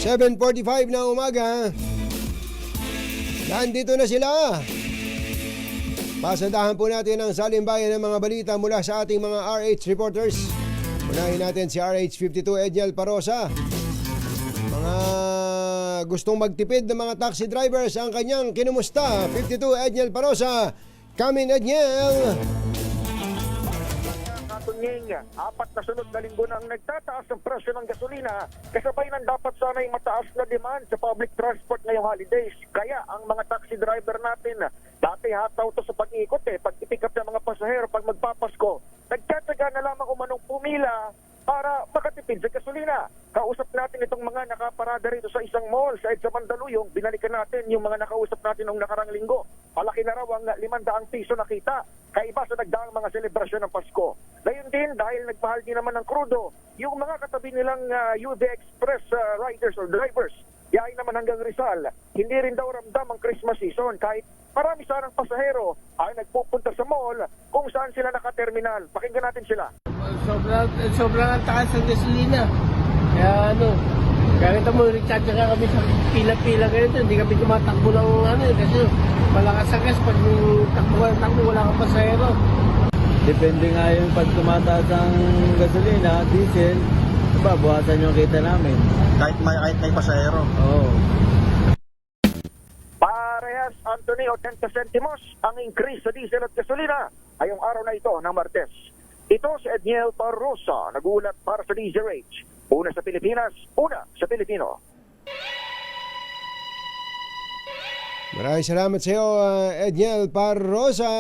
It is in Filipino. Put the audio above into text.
7:45 na umaga. Nandito na sila. Pasadahan po natin ang salimbayan ng mga balita mula sa ating mga RH reporters. Unahin natin si RH52 Edniel Parosa. Mga gustong magtipid ng mga taxi drivers ang kanyang kinumusta. 52 Edniel Parosa. Come in, Edniel. Tunying, 4 na sunod na linggo nang nagtataas ang presyo ng gasolina, kasabay ng dapat sana'y mataas na demand sa public transport ngayong holidays. Kaya ang mga taxi driver natin, dati hataw to sa pag-ikot pag i-pick up ng mga pasahero pag magpapasko, nagtsatsaga na lamang umanong pumila para makatipid sa gasolina. Kausap natin itong mga nakaparada rito sa isang mall sa EDSA Mandaluyong. Binalikan natin yung mga nakausap natin noong nakarang linggo. Palaki na raw ang 500 piso nakita. Kaiba sa nagdaang mga selebrasyon ng Pasko. Gayon din, dahil nagmahal din naman ng krudo, yung mga katabi nilang UV Express riders or drivers, yaay naman hanggang Rizal, hindi rin daw ramdam ang Christmas season kahit marami sanang pasahero ay nagpupunta sa mall kung saan sila nakaterminal. Pakinggan natin sila. Sobrang taas ang gasolina. Kaya kahit mo recharge ka kami sa pila-pila ganito, hindi kami tumatakbo ng kasi malakas ang gas pag takbo wala kang pasahero. Depende nga yung pag tumataas ang gasolina, diesel, babawasan yung kita namin. Kahit may pasahero. Oo. Parehas, Anthony, o 30 centimos ang increase sa diesel at gasolina ngayong araw na ito ng Martes. Ito si Edniel Parosa, nagulat para sa DZRH. Una sa Pilipinas, una sa Pilipino. Maraming salamat sa iyo, Edniel Parosa.